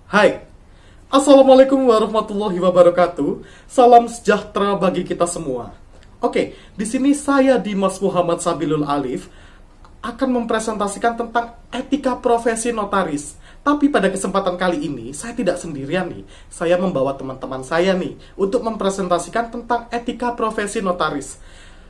Hai, Assalamualaikum warahmatullahi wabarakatuh. Salam sejahtera bagi kita semua. Oke, di sini saya Dimas Muhammad Sabilul Alif akan mempresentasikan tentang etika profesi notaris. Tapi pada kesempatan kali ini saya tidak sendirian nih. Saya membawa teman-teman saya nih untuk mempresentasikan tentang etika profesi notaris.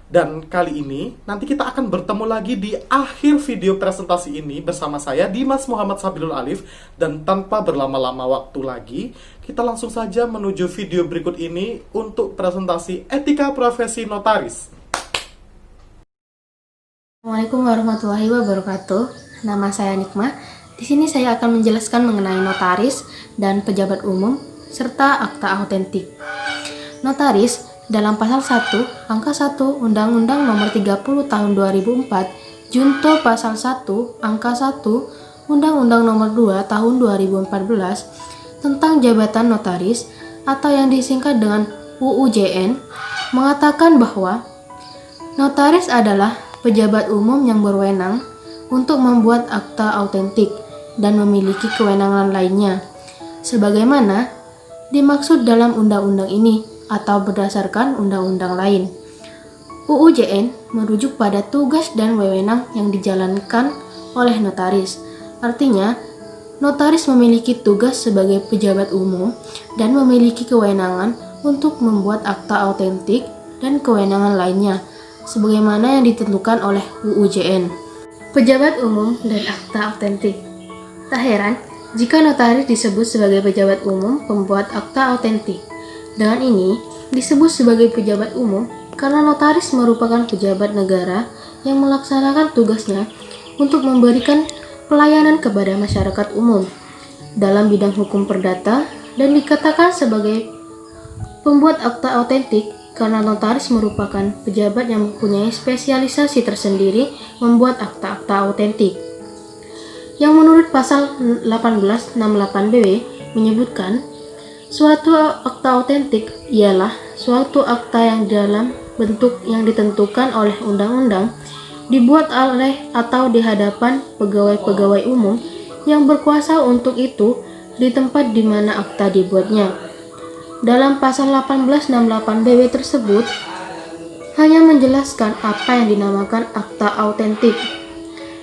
Dan kali ini nanti kita akan bertemu lagi di akhir video presentasi ini bersama saya Dimas Muhammad Sabilul Alif. Dan tanpa berlama-lama waktu lagi, kita langsung saja menuju video berikut ini untuk presentasi etika profesi notaris. Assalamualaikum warahmatullahi wabarakatuh. Nama saya Nikmah. Di sini saya akan menjelaskan mengenai notaris dan pejabat umum serta akta autentik. Notaris dalam pasal 1, angka 1 Undang-Undang Nomor 30 Tahun 2004, Junto pasal 1, angka 1 Undang-Undang Nomor 2 Tahun 2014 tentang jabatan notaris atau yang disingkat dengan UUJN mengatakan bahwa notaris adalah pejabat umum yang berwenang untuk membuat akta autentik dan memiliki kewenangan lainnya, sebagaimana dimaksud dalam undang-undang ini atau berdasarkan undang-undang lain. UUJN merujuk pada tugas dan wewenang yang dijalankan oleh notaris. Artinya, notaris memiliki tugas sebagai pejabat umum dan memiliki kewenangan untuk membuat akta autentik dan kewenangan lainnya, sebagaimana yang ditentukan oleh UUJN. Pejabat umum dan akta autentik. Tak heran jika notaris disebut sebagai pejabat umum pembuat akta autentik. Dengan ini, disebut sebagai pejabat umum karena notaris merupakan pejabat negara yang melaksanakan tugasnya untuk memberikan pelayanan kepada masyarakat umum dalam bidang hukum perdata dan dikatakan sebagai pembuat akta autentik karena notaris merupakan pejabat yang mempunyai spesialisasi tersendiri membuat akta-akta autentik. Yang menurut pasal 1868 BW menyebutkan, suatu akta autentik ialah suatu akta yang dalam bentuk yang ditentukan oleh undang-undang dibuat oleh atau di hadapan pegawai-pegawai umum yang berkuasa untuk itu di tempat di mana akta dibuatnya. Dalam pasal 1868 BW tersebut hanya menjelaskan apa yang dinamakan akta autentik.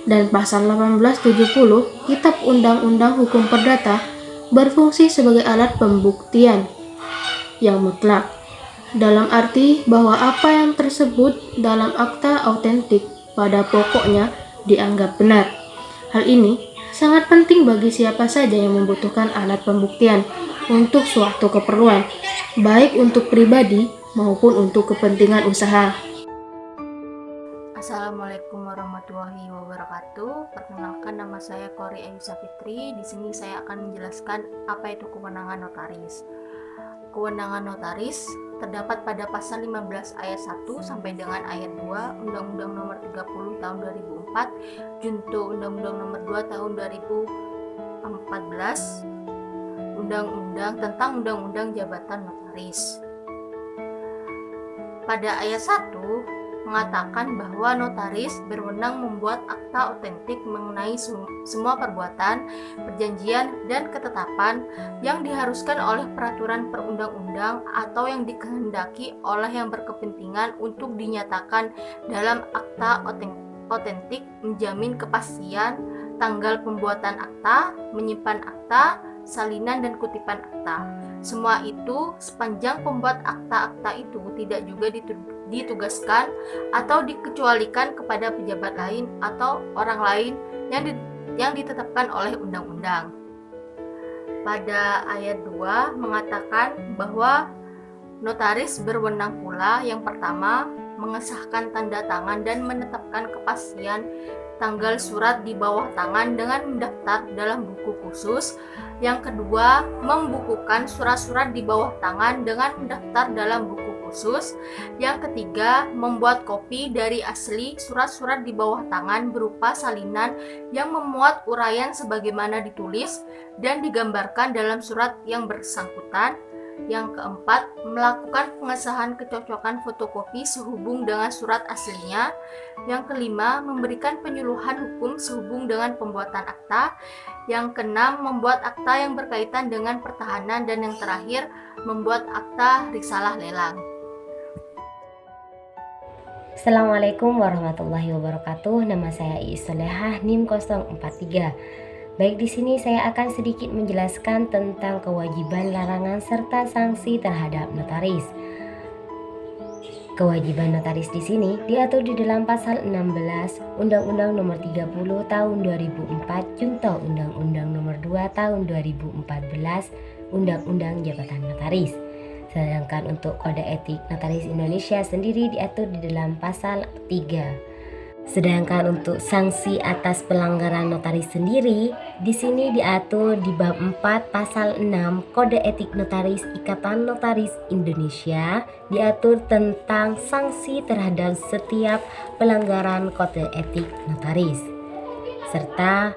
Dan pasal 1870 Kitab Undang-Undang Hukum Perdata berfungsi sebagai alat pembuktian yang mutlak, dalam arti bahwa apa yang tersebut dalam akta autentik pada pokoknya dianggap benar. Hal ini sangat penting bagi siapa saja yang membutuhkan alat pembuktian untuk suatu keperluan, baik untuk pribadi maupun untuk kepentingan usaha. Assalamualaikum warahmatullahi wabarakatuh. Perkenalkan, nama saya Kori Ayusa Fitri. Di sini saya akan menjelaskan apa itu kewenangan notaris. Kewenangan notaris terdapat pada pasal 15 ayat 1 sampai dengan ayat 2 Undang-Undang Nomor 30 Tahun 2004, Junto Undang-Undang Nomor 2 Tahun 2014, Undang-Undang tentang Undang-Undang Jabatan Notaris. Pada ayat 1 mengatakan bahwa notaris berwenang membuat akta autentik mengenai semua perbuatan, perjanjian, dan ketetapan yang diharuskan oleh peraturan perundang-undang atau yang dikehendaki oleh yang berkepentingan untuk dinyatakan dalam akta autentik, menjamin kepastian tanggal pembuatan akta, menyimpan akta, salinan dan kutipan akta. Semua itu sepanjang pembuat akta-akta itu tidak juga ditugaskan atau dikecualikan kepada pejabat lain atau orang lain yang ditetapkan oleh undang-undang. Pada ayat 2 mengatakan bahwa notaris berwenang pula yang pertama mengesahkan tanda tangan dan menetapkan kepastian tanggal surat di bawah tangan dengan mendaftar dalam buku khusus. Yang kedua, membukukan surat-surat di bawah tangan dengan mendaftar dalam buku khusus. Yang ketiga, membuat kopi dari asli surat-surat di bawah tangan berupa salinan yang memuat uraian sebagaimana ditulis dan digambarkan dalam surat yang bersangkutan. Yang keempat, melakukan pengesahan kecocokan fotokopi sehubung dengan surat aslinya. Yang kelima, memberikan penyuluhan hukum sehubung dengan pembuatan akta. Yang keenam, membuat akta yang berkaitan dengan pertahanan. Dan yang terakhir, membuat akta risalah lelang. Assalamualaikum warahmatullahi wabarakatuh. Nama saya Iis Solehah, NIM 043. Baik, di sini saya akan sedikit menjelaskan tentang kewajiban, larangan, serta sanksi terhadap notaris. Kewajiban notaris di sini diatur di dalam pasal 16 Undang-Undang Nomor 30 Tahun 2004 Junto Undang-Undang Nomor 2 Tahun 2014 Undang-Undang Jabatan Notaris. Sedangkan untuk kode etik notaris Indonesia sendiri diatur di dalam pasal 3. Sedangkan untuk sanksi atas pelanggaran notaris sendiri di sini diatur di bab 4 pasal 6 Kode Etik Notaris Ikatan Notaris Indonesia, diatur tentang sanksi terhadap setiap pelanggaran kode etik notaris. Serta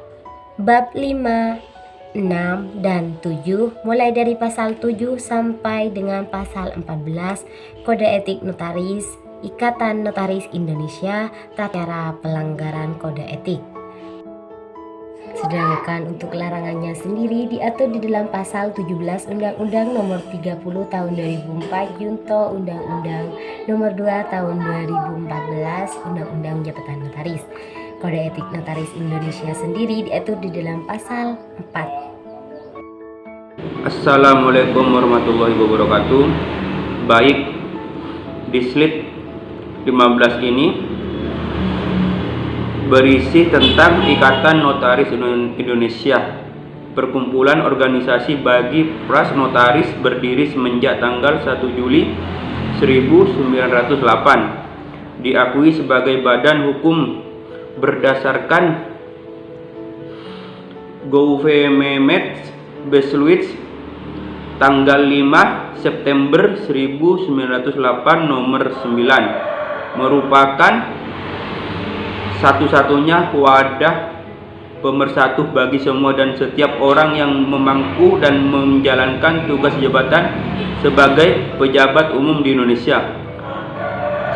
bab 5, 6 dan 7 mulai dari pasal 7 sampai dengan pasal 14 Kode Etik Notaris Ikatan Notaris Indonesia tata cara pelanggaran kode etik. Sedangkan untuk larangannya sendiri diatur di dalam pasal 17 Undang-Undang Nomor 30 Tahun 2004 Junto Undang-Undang Nomor 2 Tahun 2014 Undang-Undang Jabatan Notaris. Kode etik notaris Indonesia sendiri diatur di dalam pasal 4. Assalamualaikum warahmatullahi wabarakatuh. Baik, di slide 15 ini berisi tentang Ikatan Notaris Indonesia, perkumpulan organisasi bagi pras notaris berdiri semenjak tanggal 1 Juli 1908, diakui sebagai badan hukum berdasarkan Gouvernementsbeslot tanggal 5 September 1908 nomor 9, merupakan satu-satunya wadah pemersatu bagi semua dan setiap orang yang memangku dan menjalankan tugas jabatan sebagai pejabat umum di Indonesia.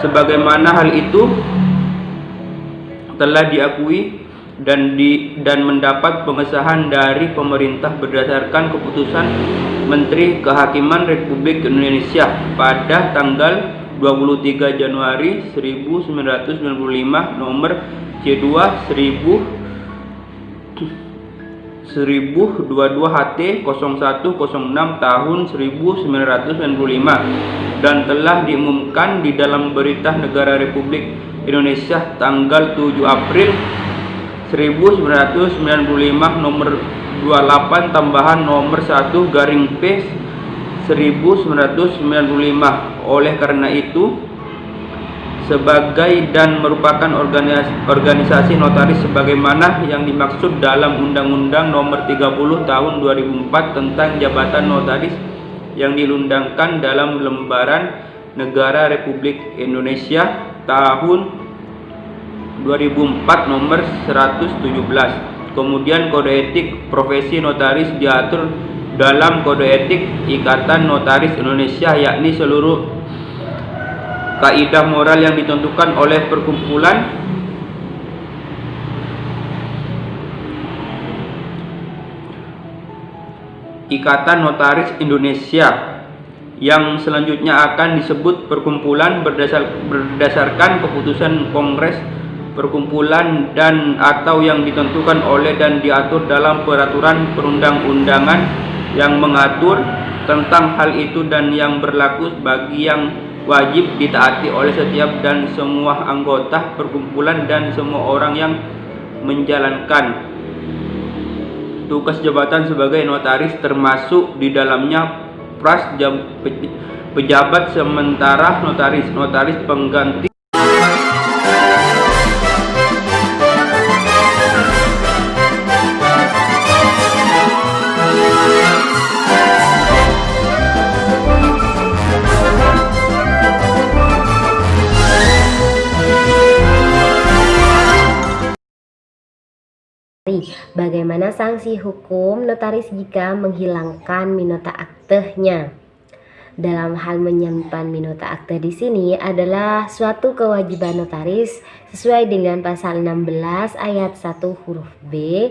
Sebagaimana hal itu telah diakui dan mendapat pengesahan dari pemerintah berdasarkan keputusan Menteri Kehakiman Republik Indonesia pada tanggal 23 Januari 1995 nomor C2 1022 HT 0106 tahun 1995 dan telah diumumkan di dalam Berita Negara Republik Indonesia tanggal 7 April 1995 nomor 28 tambahan nomor 1 garing P 1995. Oleh karena itu, sebagai dan merupakan organisasi notaris sebagaimana yang dimaksud dalam Undang-Undang Nomor 30 Tahun 2004 tentang Jabatan Notaris yang diundangkan dalam Lembaran Negara Republik Indonesia tahun 2004 nomor 117. Kemudian kode etik profesi notaris diatur dalam Kode Etik Ikatan Notaris Indonesia, yakni seluruh kaidah moral yang ditentukan oleh perkumpulan Ikatan Notaris Indonesia yang selanjutnya akan disebut perkumpulan berdasarkan keputusan Kongres perkumpulan dan atau yang ditentukan oleh dan diatur dalam peraturan perundang-undangan yang mengatur tentang hal itu dan yang berlaku bagi yang wajib ditaati oleh setiap dan semua anggota perkumpulan dan semua orang yang menjalankan tugas jabatan sebagai notaris, termasuk di dalamnya pras pejabat sementara notaris pengganti Bagaimana sanksi hukum notaris jika menghilangkan minota aktenya? dalam hal menyimpan minota akta di sini adalah suatu kewajiban notaris sesuai dengan pasal 16 ayat 1 huruf B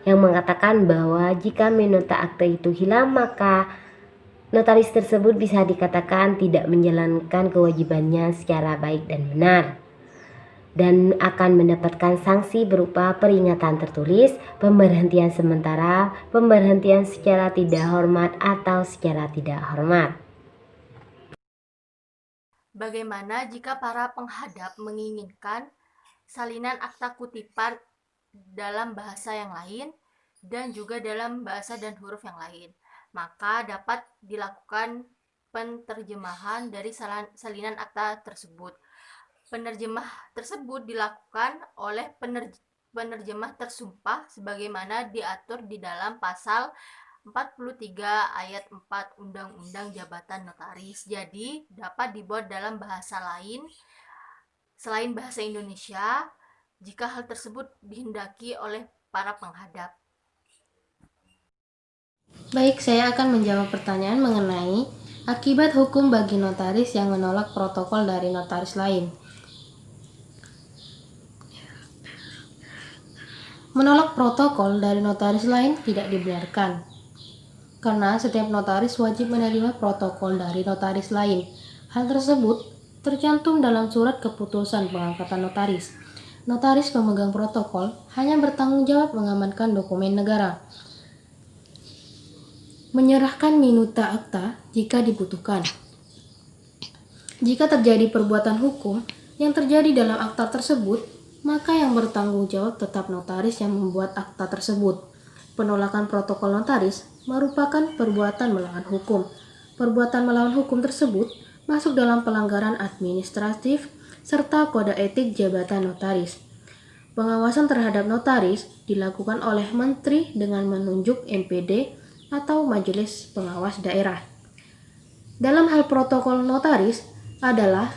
yang mengatakan bahwa jika minota akta itu hilang maka notaris tersebut bisa dikatakan tidak menjalankan kewajibannya secara baik dan benar dan akan mendapatkan sanksi berupa peringatan tertulis, pemberhentian sementara, pemberhentian secara tidak hormat atau secara tidak hormat. Bagaimana jika para penghadap menginginkan salinan akta kutipan dalam bahasa yang lain dan juga dalam bahasa dan huruf yang lain? Maka dapat dilakukan penerjemahan dari salinan akta tersebut. Penerjemah tersebut dilakukan oleh penerjemah tersumpah sebagaimana diatur di dalam pasal 43 ayat 4 Undang-Undang Jabatan Notaris. Jadi dapat dibuat dalam bahasa lain selain bahasa Indonesia jika hal tersebut dihendaki oleh para penghadap. Baik, saya akan menjawab pertanyaan mengenai akibat hukum bagi notaris yang menolak protokol dari notaris lain. Menolak protokol dari notaris lain tidak dibenarkan, karena setiap notaris wajib menerima protokol dari notaris lain. Hal tersebut tercantum dalam surat keputusan pengangkatan notaris. Notaris pemegang protokol hanya bertanggung jawab mengamankan dokumen negara, menyerahkan minuta akta jika dibutuhkan. Jika terjadi perbuatan hukum yang terjadi dalam akta tersebut, maka yang bertanggung jawab tetap notaris yang membuat akta tersebut. Penolakan protokol notaris merupakan perbuatan melawan hukum. Perbuatan melawan hukum tersebut masuk dalam pelanggaran administratif serta kode etik jabatan notaris. Pengawasan terhadap notaris dilakukan oleh menteri dengan menunjuk MPD atau Majelis Pengawas Daerah. Dalam hal protokol notaris adalah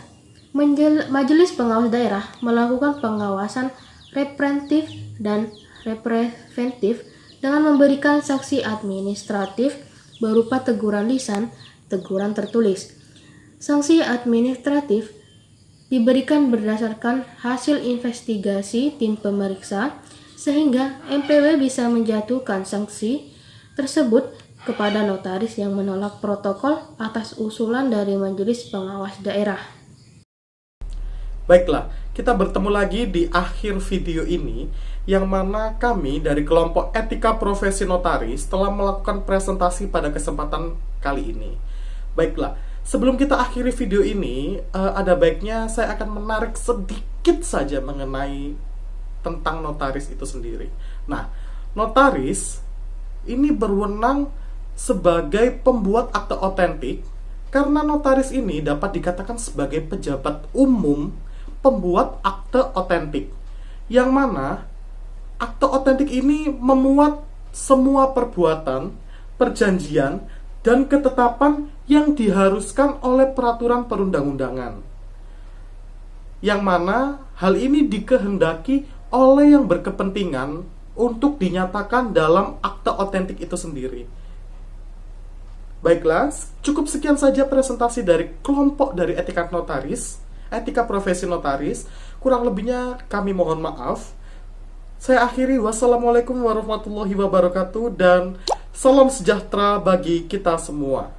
Majelis Pengawas Daerah melakukan pengawasan repreventif dan repreventif dengan memberikan sanksi administratif berupa teguran lisan, teguran tertulis. Sanksi administratif diberikan berdasarkan hasil investigasi tim pemeriksa sehingga MPW bisa menjatuhkan sanksi tersebut kepada notaris yang menolak protokol atas usulan dari Majelis Pengawas Daerah. Baiklah, kita bertemu lagi di akhir video ini yang mana kami dari kelompok etika profesi notaris telah melakukan presentasi pada kesempatan kali ini. Baiklah, sebelum kita akhiri video ini, ada baiknya saya akan menarik sedikit saja mengenai tentang notaris itu sendiri. Nah, notaris ini berwenang sebagai pembuat akta otentik karena notaris ini dapat dikatakan sebagai pejabat umum pembuat akte otentik, yang mana akte otentik ini memuat semua perbuatan, perjanjian, dan ketetapan yang diharuskan oleh peraturan perundang-undangan, yang mana hal ini dikehendaki oleh yang berkepentingan untuk dinyatakan dalam akte otentik itu sendiri. Baiklah, cukup sekian saja presentasi dari kelompok dari etika notaris, etika profesi notaris. Kurang lebihnya kami mohon maaf. Saya akhiri, wassalamualaikum warahmatullahi wabarakatuh, dan salam sejahtera bagi kita semua.